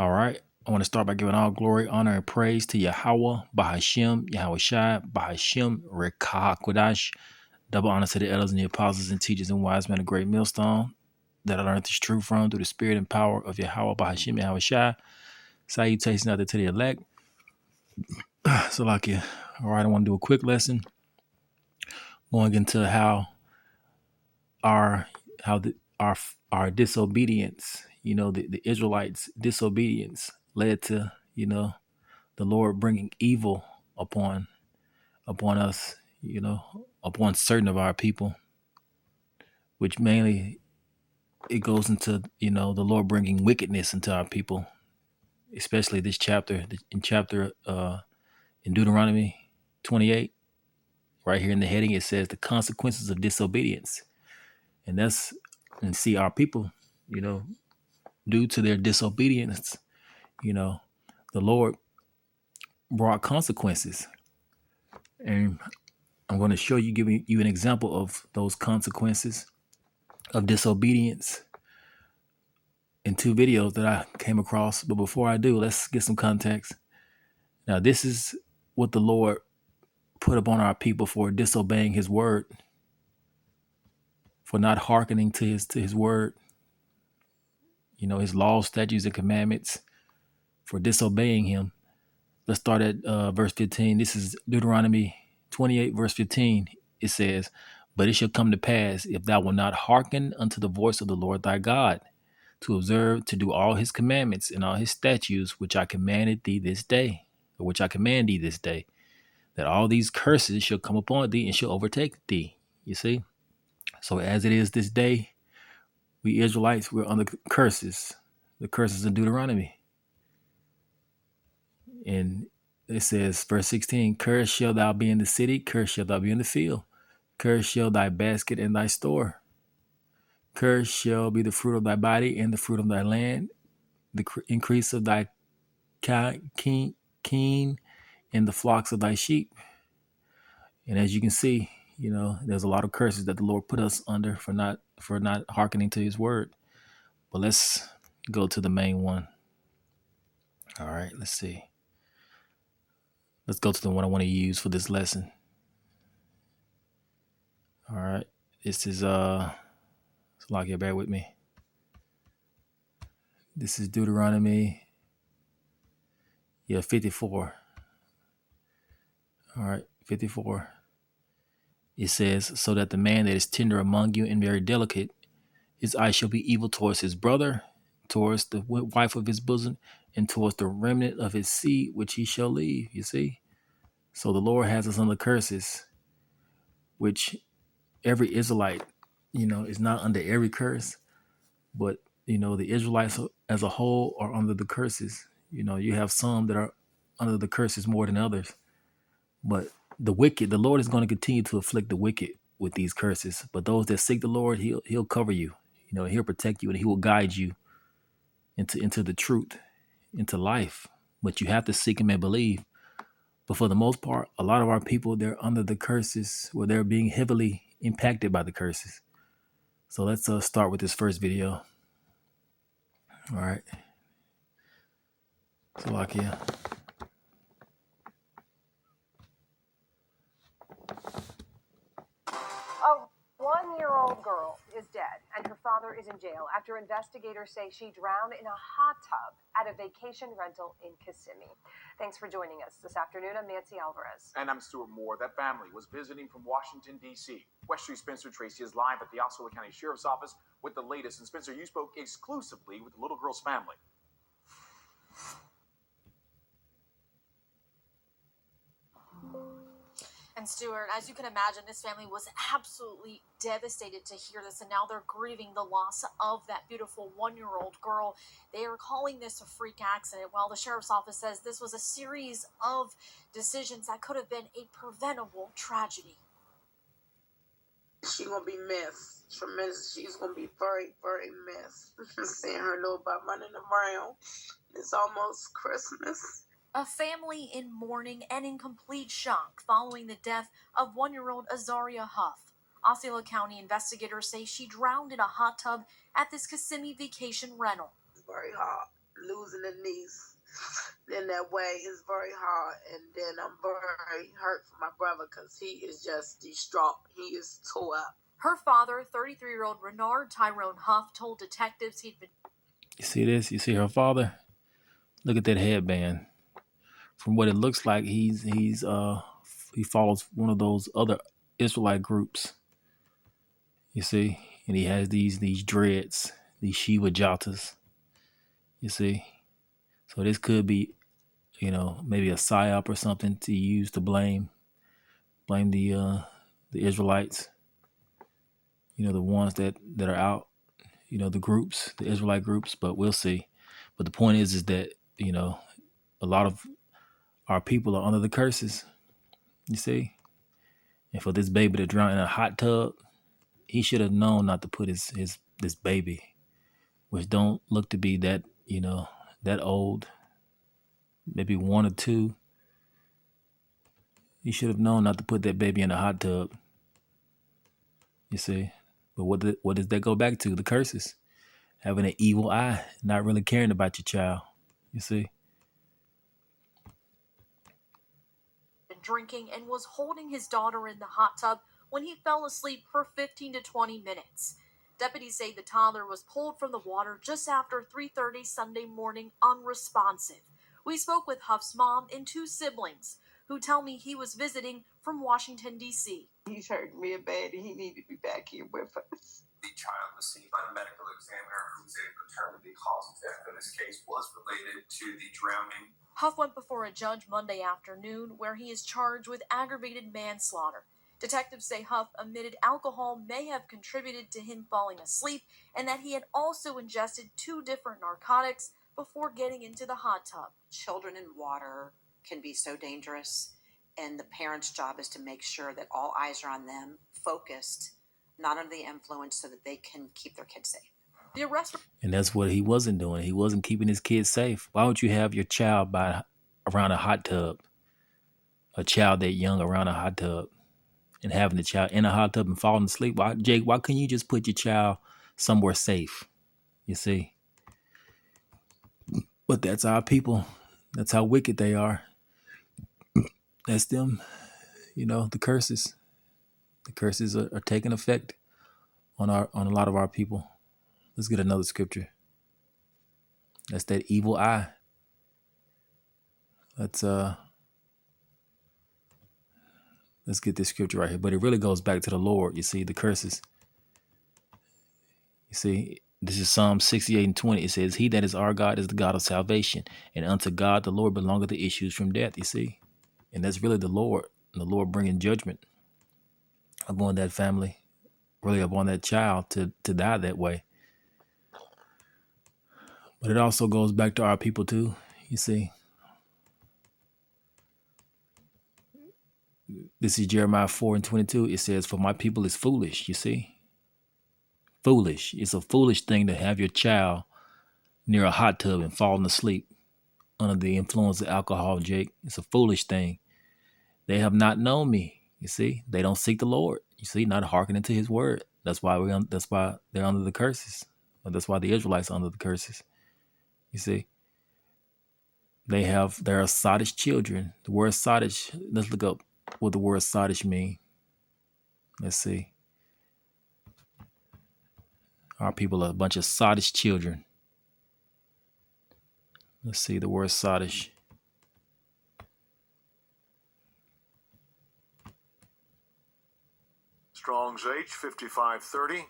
All right. I want to start by giving all glory, honor, and praise to Yahweh, Bahashem, Yahweh Shai, Bahashem, Rekah Kodash. Double honor to the elders and the apostles and teachers and wise men of great millstone that I learned this truth from through the spirit and power of Yahweh, Bahashem, Yahweh Shai. Salutations out there to the elect. So, like, yeah. All right, I want to do a quick lesson going into how our disobedience, the Israelites' disobedience led to, the Lord bringing evil upon us, upon certain of our people, which mainly it goes into, the Lord bringing wickedness into our people, especially this chapter, in Deuteronomy 28, right here in the heading, it says the consequences of disobedience. And see our people, due to their disobedience, the Lord brought consequences. And I'm going to show you, giving you an example of those consequences of disobedience in two videos that I came across. But before I do, let's get some context. Now, this is what the Lord put upon our people for disobeying his word, for not hearkening to his word, his laws, statutes, and commandments, for disobeying him. Let's start at verse 15. This is Deuteronomy 28, verse 15. It says, "But it shall come to pass, if thou wilt not hearken unto the voice of the Lord thy God, to observe to do all his commandments and all his statutes, which I commanded thee this day, or which I command thee this day, that all these curses shall come upon thee and shall overtake thee." You see? So as it is this day, we Israelites, we're under curses, the curses of Deuteronomy. And it says, verse 16, "Cursed shall thou be in the city, cursed shall thou be in the field. Cursed shall thy basket and thy store. Cursed shall be the fruit of thy body and the fruit of thy land, the increase of thy keen and the flocks of thy sheep." And as you can see, there's a lot of curses that the Lord put us under for not hearkening to his word. But let's go to the main one. All right, let's see. Let's go to the one I want to use for this lesson. All right. This is Slovakia, bear with me. This is Deuteronomy 54. All right, 54. It says, "So that the man that is tender among you and very delicate, his eye shall be evil towards his brother, towards the wife of his bosom, and towards the remnant of his seed, which he shall leave." You see? So the Lord has us under curses, which every Israelite, is not under every curse, but, the Israelites as a whole are under the curses. You have some that are under the curses more than others. But the wicked, the Lord is going to continue to afflict the wicked with these curses. But those that seek the Lord, he'll cover you. He'll protect you, and he will guide you into the truth, into life. But you have to seek him and believe. But for the most part, a lot of our people, they're under the curses, where they're being heavily impacted by the curses. So let's start with this first video. All right. Slovakia. A one-year-old girl is dead, and her father is in jail after investigators say she drowned in a hot tub at a vacation rental in Kissimmee. Thanks for joining us this afternoon. I'm Nancy Alvarez. And I'm Stuart Moore. That family was visiting from Washington, D.C. West Spencer Tracy is live at the Osceola County Sheriff's Office with the latest. And Spencer, you spoke exclusively with the little girl's family. And Stuart, as you can imagine, this family was absolutely devastated to hear this, and now they're grieving the loss of that beautiful one-year-old girl. They are calling this a freak accident, while the sheriff's office says this was a series of decisions that could have been a preventable tragedy. She's gonna be missed. Tremendous. She's gonna be very, very missed. Seeing her little butt running around. It's almost Christmas. A family in mourning and in complete shock following the death of one-year-old Azaria Huff. Osceola County investigators say she drowned in a hot tub at this Kissimmee vacation rental. It's very hot. losing a niece in that way is very hard. And then I'm very hurt for my brother because he is just distraught. He is tore up. Her father, 33-year-old Renard Tyrone Huff, told detectives he'd been... You see this? You see her father? Look at that headband. From what it looks like, he follows one of those other Israelite groups. You see? And he has these dreads, these Shiva Jatas. You see? So this could be, maybe a psyop or something to use to blame the Israelites. The ones that are out. The groups, the Israelite groups. But we'll see. But the point is that a lot of our people are under the curses. You see, and for this baby to drown in a hot tub, he should have known not to put this baby, which don't look to be that that old, maybe 1 or 2. He should have known not to put that baby in a hot tub. You see, but what does that go back to? The curses, having an evil eye, not really caring about your child. You see. Drinking and was holding his daughter in the hot tub when he fell asleep for 15 to 20 minutes. Deputies say the toddler was pulled from the water just after 3:30 Sunday morning, unresponsive. We spoke with Huff's mom and 2 siblings who tell me he was visiting from Washington, D.C. He's hurting real bad and he needs to be back here with us. The child was seen by the medical examiner who was able to determine the cause of death in this case was related to the drowning. Huff went before a judge Monday afternoon where he is charged with aggravated manslaughter. Detectives say Huff admitted alcohol may have contributed to him falling asleep and that he had also ingested 2 different narcotics before getting into the hot tub. Children in water can be so dangerous, and the parent's job is to make sure that all eyes are on them, focused, not under the influence, so that they can keep their kids safe. The arrest... And that's what he wasn't doing. He wasn't keeping his kids safe. Why would you have your child around a hot tub? A child that young around a hot tub, and having the child in a hot tub and falling asleep. Jake, why couldn't you just put your child somewhere safe? You see? But that's our people. That's how wicked they are. That's them. The curses. The curses are taking effect on a lot of our people. Let's get another scripture. That's that evil eye. Let's get this scripture right here. But it really goes back to the Lord. You see, the curses. You see, this is Psalm 68:20. It says, "He that is our God is the God of salvation, and unto God the Lord belongeth the issues from death." You see, and that's really the Lord bringing judgment upon that family, really upon that child to die that way. But it also goes back to our people too. You see, this is Jeremiah 4:22. It says, "For my people is foolish." You see, foolish. It's a foolish thing to have your child near a hot tub and falling asleep under the influence of alcohol, Jake. It's a foolish thing. They have not known me. You see, they don't seek the Lord. You see, not hearkening to His word. That's why they're under the curses. That's why the Israelites are under the curses. You see, they're sottish children. The word sottish. Let's look up what the word sottish mean. Let's see. Our people are a bunch of sottish children. Let's see the word sottish. Strong's H 5530.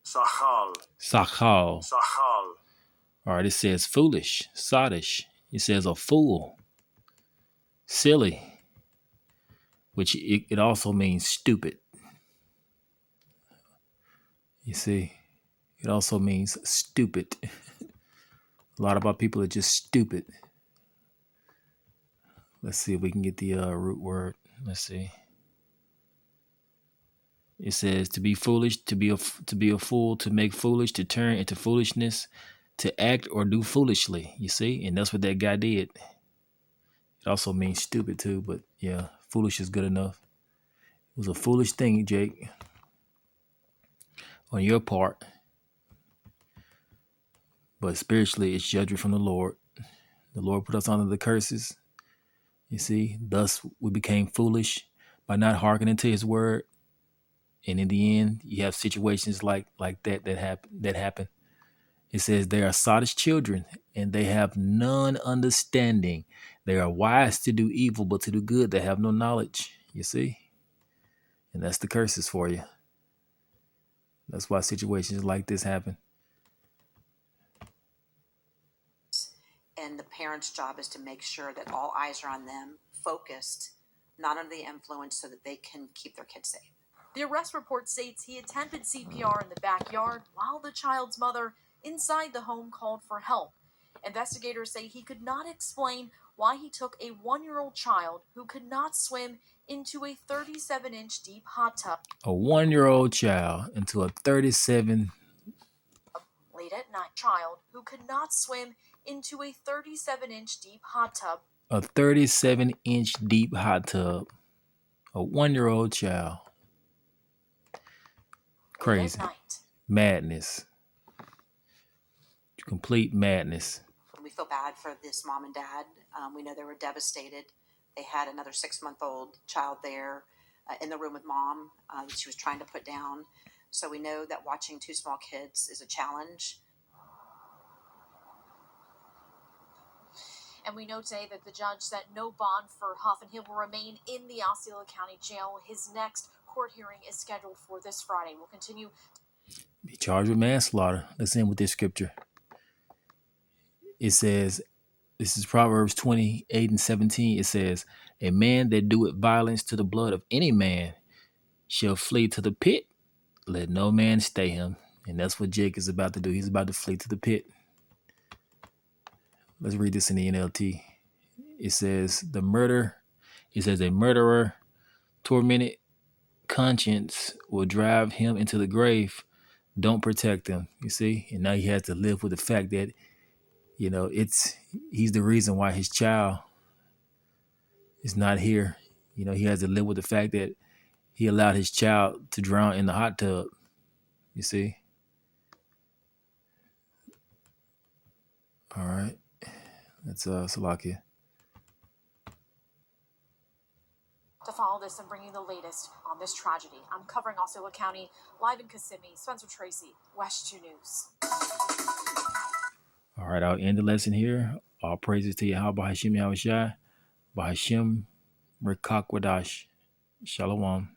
Sachal. Sachal. Sachal. All right, it says foolish, sottish. It says a fool, silly, which it also means stupid. You see, it also means stupid. A lot of our people are just stupid. Let's see if we can get the root word. Let's see. It says to be foolish, to be a fool, to make foolish, to turn into foolishness, to act or do foolishly. You see, and that's what that guy did. It also means stupid too, but yeah, foolish is good enough. It was a foolish thing, Jake, on your part. but spiritually it's judgment from the Lord. The Lord put us under the curses. You see, thus we became foolish by not hearkening to his word. And in the end, you have situations like that happen. It says they are sottish children, and they have none understanding. They are wise to do evil, but to do good they have no knowledge. You see? And that's the curses for you. That's why situations like this happen. And the parent's job is to make sure that all eyes are on them, focused, not under the influence, so that they can keep their kids safe. The arrest report states he attempted CPR in the backyard while the child's mother inside the home called for help. Investigators say he could not explain why he took a 1-year-old child who could not swim into a 37-inch deep hot tub. A 1-year-old child into a 37 Late at night, child who could not swim into a 37-inch deep hot tub. A 37-inch deep hot tub. A 1-year-old child. Crazy. Late at night. Madness. Complete madness. We feel bad for this mom and dad. We know they were devastated. They had another 6-month-old child there in the room with mom that she was trying to put down. So we know that watching 2 small kids is a challenge. And we know today that the judge set no bond for Huff, and he will remain in the Osceola County Jail. His next court hearing is scheduled for this Friday. We'll continue. Be charged with manslaughter. Let's end with this scripture. It says, this is Proverbs 28:17. It says, a man that doeth violence to the blood of any man shall flee to the pit. Let no man stay him. And that's what Jake is about to do. He's about to flee to the pit. Let's read this in the NLT. It says, a murderer tormented conscience will drive him into the grave. Don't protect him. You see? And now he has to live with the fact that, he's the reason why his child is not here. He has to live with the fact that he allowed his child to drown in the hot tub. You see? All right. That's Salakia. To follow this and bring you the latest on this tragedy, I'm covering Osceola County, live in Kissimmee. Spencer Tracy, West 2 News. All right, I'll end the lesson here. All praises to Yahweh Hashem Yahushai, Bahashem Rekakwadash. Shalom.